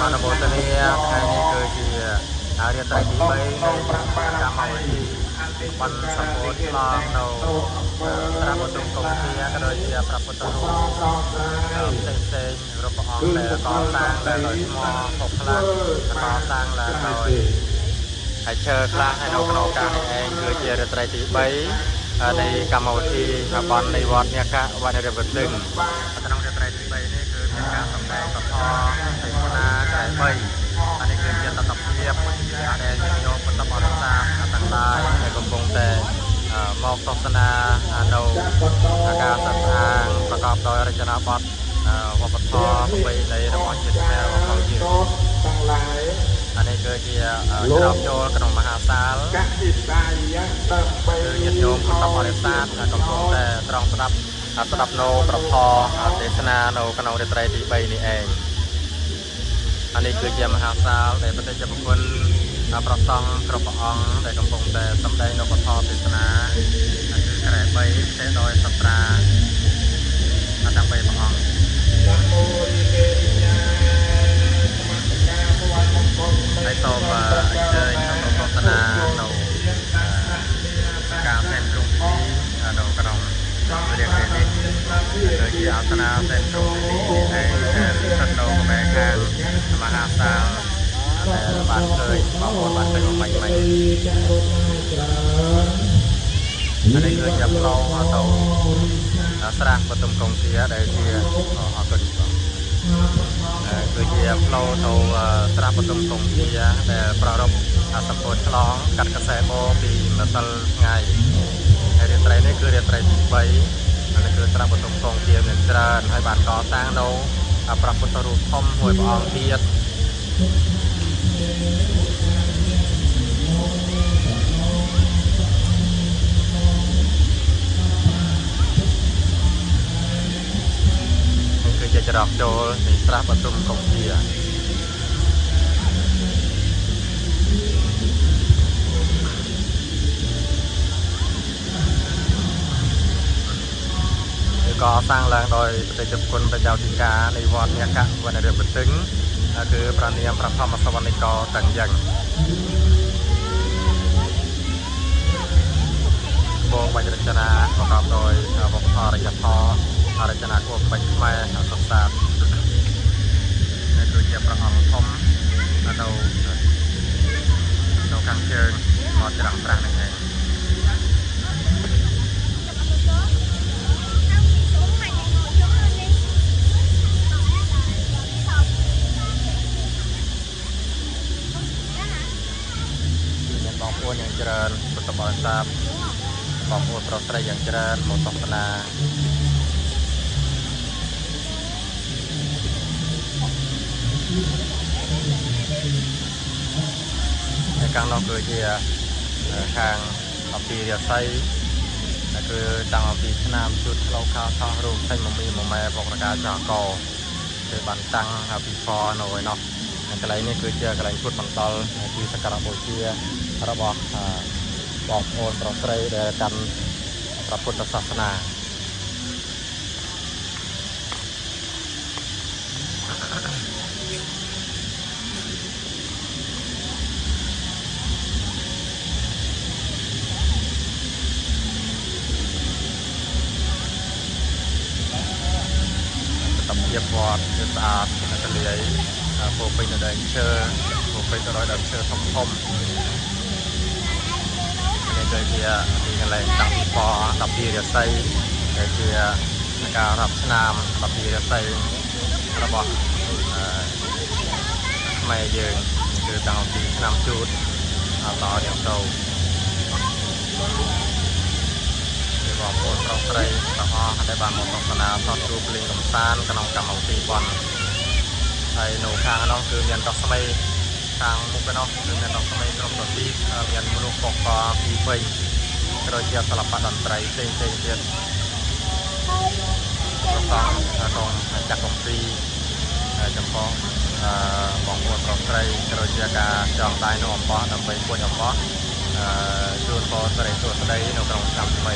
អនុមោទនាថ្ងៃនេះគឺជារាត្រីទី3នៃកម្មវិធីបណ្ឌសម្ពោធឆ្លងនៅត្រាបតុងកុងធាក៏ដូចជាព្រះពុទ្ធរូបផ្សេងៗរបស់អង្គដែលកសាងឡើងដោយថ្មពុកខ្លះកសាងឡើងដោយហើយឈើខ្លះហើយនៅក្នុងការនេះឯងគឺជារាត្រីទី3នៃកម្មវិធីបណ្ឌនៃវត្តនាគវត្តរាជវទឹកក្នុងរាត្រីទី3នេះគឺមានការសម្ដែងពធទេសនាក្រែ3អានេះគឺជាទស្សនវិជ្ជាដែលញាតិញោមបន្តបរិសាទាំងឡាយដែលកំពុងតែមកទស្សនានៅការសិក្សាប្រកបដោយរចនាបថវប្បធម៌ប្រពៃណីរបស់ជាតិខ្មែររបស់យើងទាំងឡាយអានេះគឺជាច្រកចូលក្នុងមហាសាលកសិតាយៈដើម្បីញាតិញោមបន្តបរិសាកំពុងតែត្រង់ស្ដាប់នៅប្រភពទេសនានៅក្នុងរាត្រីទី3នេះឯងអានេះគឺជាមហាសាលដែលប្រតិជនគុណប្រសង់គ្រប់ព្រះអង្គដែលកំពុងតែសម្ដែងនៅពធទេសនាគឺក្រែ3ទេដោយសត្រាទាំង3ព្រះអង្គហើយសូមអញ្ជើញទៅទស្សនានៅការសែនព្រំពីនៅក្នុងរាជធានីគឺជាអាសនៈសែនព្រំពីនេះឯងស្ថិតនៅក្បែរខាងមហាសាលដែលបានឃើញបងប្អូនបានឃើញមកមិនអានេះគឺជាផ្លូវទៅស្រះបតុមកុងធាដែលជាអគុណគឺជាផ្លូវទៅស្រះបតុមកុងធាដែលប្រារព្ធសម្ពោធឆ្លងកាត់កសែបោពីម្សិលថ្ងៃហើយរាត្រីនេះគឺរាត្រីទី3ហើយគឺស្រះបតុមកុងធាមានច្រើនហើយបានកសាងនៅព្រះពុទ្ធរូបធំមួយព្រះអង្គទៀតគឺជាច្រកចូលនៃស្រះបតុមកុងធាក៏សាងឡើងដោយប្រតិជនគុណព្រះចៅទីការនៃវត្តនាគវត្តរាជវទឹកគឺព្រះនាមព្រះធម្មសវណ្ណិកោទាំងយ៉ាងបងបច្ចរចនាប្រកបដោយវប្បធម៌រចនាធម៌រចនាគោលបាច់ខ្មែរសុសាទនេះគឺជាព្រះអង្គធំនៅខាងជើងមកច្រាំងប្រាំងនេះឯងបងប្អូនយ៉ាងច្រើនពុទ្ធបរិស័ទបងប្អូនប្រុសស្រីយ៉ាងច្រើនមកទស្សនាហើយខាងនោះគឺជាខាងអភិរិយស័យគឺតាំងពីឆ្នាំជួតផ្លូវខោថោះរូបសេញមមីមម៉ែបកប្រការចកោគេបានតាំងពីផនៅឯនោះកន្លែងនេះគឺជាកន្លែងពុទ្ធបន្តទីសក្ការៈបូជារបស់បងប្អូនប្រុសស្រីដែលកាន់ព្រះពុទ្ធសាសនាតំជាវត្តគឺស្អាតទលាយពោពេញទៅដោយឈើពោពេញទៅដោយដើមឈើធំនេះគឺជាទីកន្លែងតាំងពីព12រាសីដែលជាការរាប់ឆ្នាំ12រាសីរបស់ខ្មែរយើងគឺតាំងពីឆ្នាំជូតតរៀងទៅបងប្អូនប្រុសស្រីទាំងអស់ដែលបានមកទស្សនាថតរូបលេងកម្សាន្តក្នុងកម្មវិធីប៉ុនហើយនៅខាងនោះគឺមានរស្មីខាងមុខនោះគឺមានរស្មីក្រុមប្រទីបមានមនុស្សកកពីពេញក៏ដូចជាសិល្បៈតន្ត្រីផ្សេងទៀតប្រសងក្នុងចាក់កំពីចំពោះបងប្អូនប្រុសស្រីក៏ដូចជាការចងដៃនៅអំបោះដើម្បីពួចអំបោះជូនពរសិរីសួស្តីនៅក្នុងឆ្នាំថ្មី